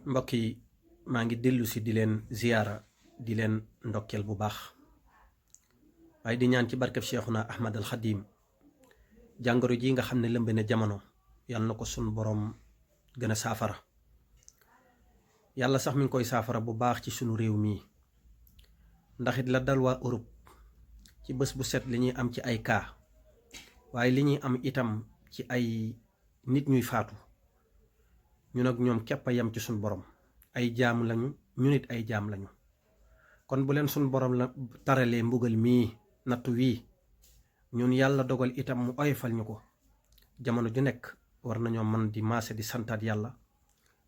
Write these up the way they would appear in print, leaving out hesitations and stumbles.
mbokk yi maa ngi dellu si di leen ziyaara di leen ndokkeel bu baax waaye di ñaan ci barkeb Cheikhuna Ahmad al Xadim jàngoro ji nga xam ne lëmbe na jamono yàlla na ko sunu boroom gën a saafara. yàlla sax mi ngi koy saafara bu baax ci sunu réew mii ndax it la dal waa Europe ci bés bu set li ñuy am ci ay cas waaye li ñuy am itam ci ay nit ñuy faatu ñun ak ñoom képp a yem ci suñu borom ay jaam lañu ñu nit ay jaam lañu. kon bu leen suñu borom la taralee mbugal mii nattu wii ñun yàlla dogal itam mu oyofal ñu ko jamono ju nekk war nañoo mën di maase di santaat yàlla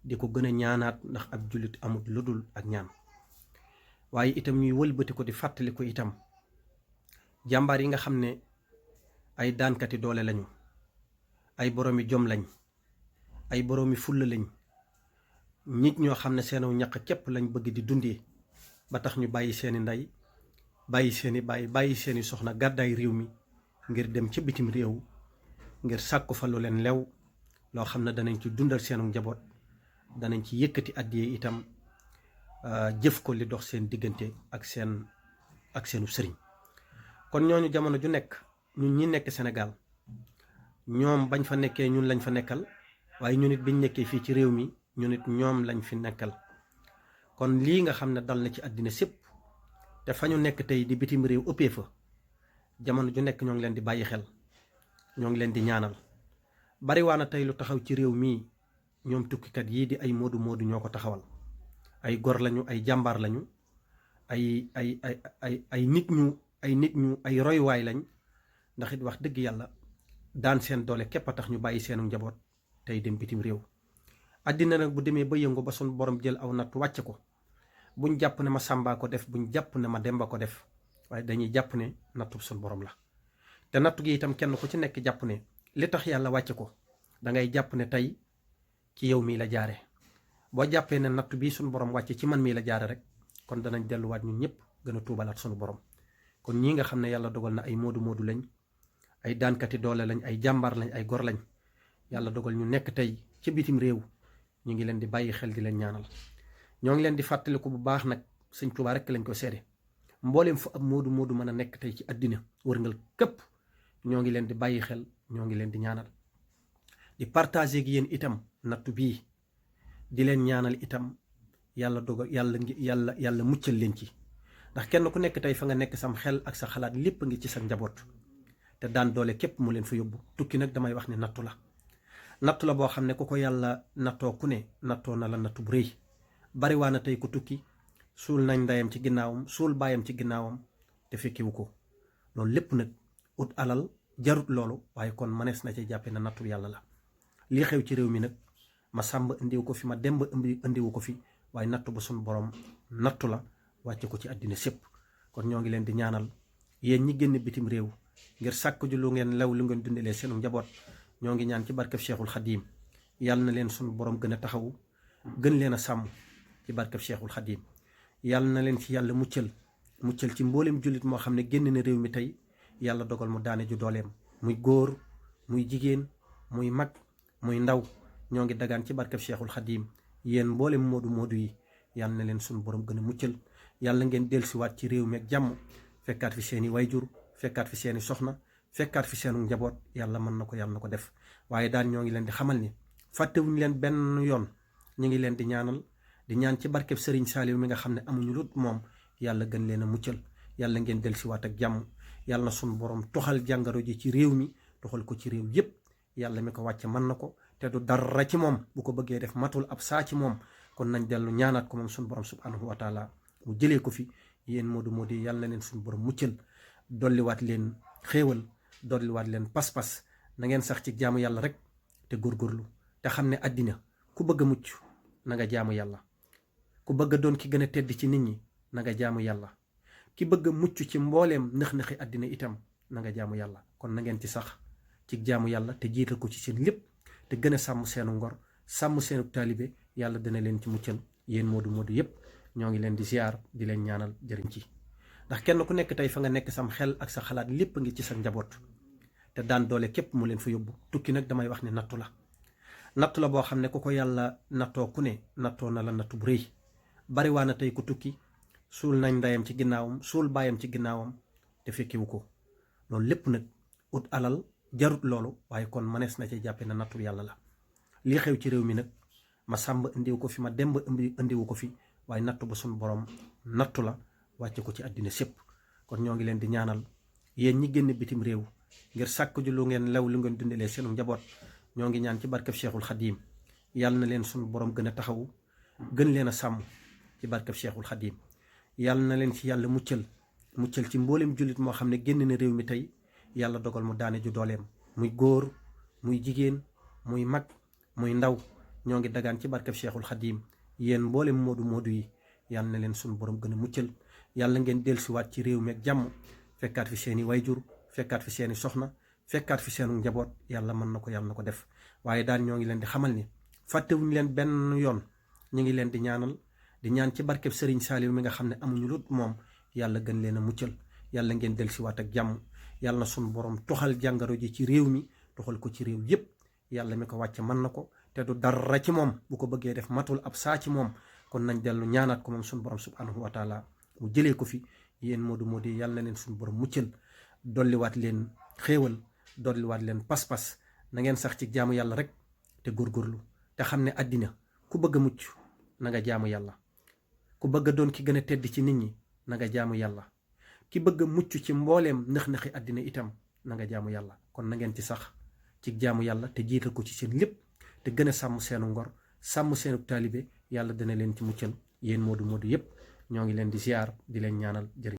di ko gën a ñaanaat ndax ab jullit amut lu dul ak ñaan. waaye itam ñuy wëlbati ko di fàttali ko itam jàmbaar yi nga xam ne ay daankati doole lañu, ay boroomi jom lañ, ay boroomi fulla lañ, nit ñoo xam ne seenu ñaq képp lañ bëgg di dundee ba tax ñu bàyyi seeni ndey bàyyi seeni baay bàyyi seeni soxna gàddaay réew mi ngir dem ca bitim réew ngir sàkku fa lu leen lew loo xam ne danañ ci dundal seenu njaboot, danañ ci yëkkati àddiyee itam jëf ko li dox seen diggante ak seenu sëriñ. kon ñooñu jamono ju nekk ñun ñi nekk Sénégal ñoom bañ fa nekkee ñun lañ fa nekkal waaye ñun it biñ nekkee fii ci réew mi ñun it ñoom lañ fi nekkal. kon lii nga xam ne dal na ci àddina sépp te fa ñu nekk tey di bitim réew ëppee fa jamono ju nekk ñoo ngi leen di bàyyi xel, ñoo ngi leen di ñaanal. bariwaana tey lu taxaw ci réew mii ñoom tukkikat yii di ay moodu moodu ñoo ko taxawal. ay gor lañu, ay jàmbaar lañu, ay nit ñu ay royuwaay lañ ndax it wax dëgg yàlla daan seen doole képp a tax ñu bàyyi seenu njaboot tey dem bitim réew. àddina nag bu demee ba yëngu ba suñu borom jël aw natt wàcc ko buñ jàpp ne ma sàmbaa ko def, buñ jàpp ne ma demba ko def, waaye dañuy jàpp ne nattu suñu borom la. te nattu gi itam kenn ku ci nekk jàpp ne li tax yàlla wàcc ko dangay jàpp ne tey ci yow mii la jaare. boo jàppee ne nattu bii suñu borom wàcc ci man mii la jaare rek kon danañ delluwaat ñun ñëpp gën a tuubalaat suñu borom. kon ñii nga xam ne yàlla dogal na ay moodu moodu lañ, ay daankati doole lañ, ay jàmbaar lañ, ay gor lañ, yàlla dogal ñu nekk tey ci bitim réew ñu ngi leen di bàyyi xel di leen ñaanal. ñoo ngi leen di fàttaliku bu baax nag sëñ Tuubaa rek lañ ko seede. mbooleem fu ab moodu moodu mën a nekk tey ci àddina wërngal këpp ñoo ngi leen di bàyyi xel, ñoo ngi leen di ñaanal. di partager ak yéen itam nattu bii di leen ñaanal itam yàlla dogal yàlla muccal leen ci. ndax kenn ku nekk tey fa nga nekk sam xel ak sa xalaat lépp ngi ci sa njaboot te daan doole képp mu leen fa yóbbu. tukki nag damay wax ne nattu la boo xam ne ku ko yàlla nattoo ku ne nattoo na la nattu bu rëy. bariwaana tey ku tukki suul nañ ndeyam ci ginnaawam, suul baayam ci ginnaawam te fekkiwu ko. loolu lépp nag ut alal jarut loolu, waaye kon mënees na ci jàppe na nattu yàlla la. lii xew ci réew mi nag ma sàmb indiwu ko fi, ma demb indiwu ko fi, waaye nattu ba suñu borom nattu la wàcce ko ci àddina sépp. kon ñoo ngi leen di ñaanal yéen ñi génn bitim réew ngir sàkk ju lu ngeen lew lu ngeen dundalee seenu njaboot. ñoo ngi ñaan ci barkeb Cheikhul Xadim yàlla na leen suñu borom gën a taxawu, gën leen a sàmm ci barkeb Cheikhul Xadim. yàlla na leen ci yàlla muccal ci mboolem jullit moo xam ne génn na réew mi tey yàlla dogal mu daane ju dooleem, muy góor muy jigéen muy mag muy ndaw. ñoo ngi dagaan ci barkeb Cheikhul Xadim yéen mboolem moodu moodu yi yàlla na leen suñu borom gën a muccal. yàlla ngeen dellusiwaat ci réew mi ak jàmm, fekkaat fi seeni wayjur, fekkaat fi seeni soxna, fekkaat fi seenu njaboot. yàlla mën na ko, yàlla na ko def. waaye daan ñoo ngi leen di xamal ni fàttewuñu leen benn yoon. ñu ngi leen di ñaanal, di ñaan ci barkeb Serigne Saliou mi nga xam ne amuñu lut moom yàlla gën leen a muccal. yàlla ngeen dellusiwaat ak jàmm. yàlla na suñu borom toxal jàngoro ji ci réew mi, toxal ko ci réew yépp. yàlla mi ko wàcce mën na ko te du dara ci moom. bu ko bëggee def matul ab saa ci moom. kon nañ dellu ñaanaat ko moom suñu borom subhanahu wa taala mu jëlee ko fi. yéen moodu moodu yàlla na leen suñu borom muccal, dolliwaat leen xéewal, dolliwaat leen pas-pas. na ngeen sax ci jaamu yàlla rek te góorgóorlu te xam ne àddina ku bëgg a mucc na nga jaamu yàlla. ku bëgg a doon ki gën a tedd ci nit ñi na nga jaamu yàlla. ki bëgg a mucc ci mbooleem nëx-nëxi àddina itam na nga jaamu yàlla. kon na ngeen ci sax ci jaamu yàlla te jiital ko ci seen lépp te gën a sàmm seenu ngor, sàmm seenu taalibe. yàlla dina leen ci muccal. yéen moodu moodu yépp ñoo ngi leen di ziar di leen ñaanal jëriñ ci. ndax kenn ku nekk tey fa nga nekk sam xel ak sa xalaat lépp ngi ci sa njaboot te daan doole képp mu leen fa yóbbu. tukki nag damay wax ne nattu la. nattu la boo xam ne ku ko yàlla nattoo ku ne nattoo na la nattu bu rëy. bari waa na tey ku tukki suul nañ ndeyam ci ginnaawam suul baayam ci ginnaawam te fekkiwu ko. loolu lépp nag ut alal jarut loolu, waaye kon mënees na ci jàppe na nattu yàlla la. lii xew ci réew mi nag ma sàmb indiwu ko fi, ma demb indiwu ko fi, waaye nattu ba suñ borom nattu la wàcce ko ci àddina sépp. kon ñoo ngi leen di ñaanal yéen ñi génn bitim réew ngir sàkk ju lu ngeen lew lu ngeen dundalee seenu njaboot, ñoo ngi ñaan ci barkeb Cheikhul Khadim yàlla na leen suñu borom gën a taxawu, gën leen a sàmm ci barkeb Cheikhul Khadim. yàlla na leen ci yàlla muccal ci mboolem jullit moo xam ne génn na réew mi tey yàlla dogal mu daane ju dooleem, muy góor muy jigéen muy mag muy ndaw. ñoo ngi dagaan ci barkeb Cheikhul Khadim yéen mboolem moodu yi yàlla na leen suñu borom gën a muccal. yàlla ngeen dellusiwaat ci réew mi ak jàmm, fekkaat fi seeni wayjur, fekkaat fi seeni soxna, fekkaat fi seenu njaboot. yàlla mën na ko, yàlla na ko def. waaye daal ñoo ngi leen di xamal ni fàttewuñu leen benn yoon. ñu ngi leen di ñaanal, di ñaan ci barkeb Serigne Saliou mi nga xam ne amuñu lut moom, yàlla gën leen a muccal. yàlla ngeen dellusiwaat ak jàmm. yàlla na suñu borom toxal jàngaro ji ci réew mi, toxal ko ci réew yépp. yàlla mi ko wàcce mën na ko, te du dara ci moom. bu ko bëggee def matul ab saa ci moom. kon nañ dellu ñaanaat ko moom suñu borom subhanahu wa taala mu jëlee ko fi. yéen moodu yàlla na leen suñu borom muccal, dolliwaat leen xéewal, dolliwaat leen pas-pas. na ngeen sax ci jaamu yàlla rek te góorgóorlu te xam ne àddina ku bëgg a mucc na nga jaamu yàlla. ku bëgg a doon ki gën a tedd ci nit ñi na nga jaamu yàlla. ki bëgg a mucc ci mbooleem nëx-nëxi àddina itam na nga jaamu yàlla. kon na ngeen ci sax ci jaamu yàlla te jiital ko ci seen lépp, te gën a sàmm seenu ngor, sàmm seenu taalibe. yàlla dana leen ci muccal. yéen moodu yépp ñoo ngi leen di ziar, di leen ñaanal jërëjëf.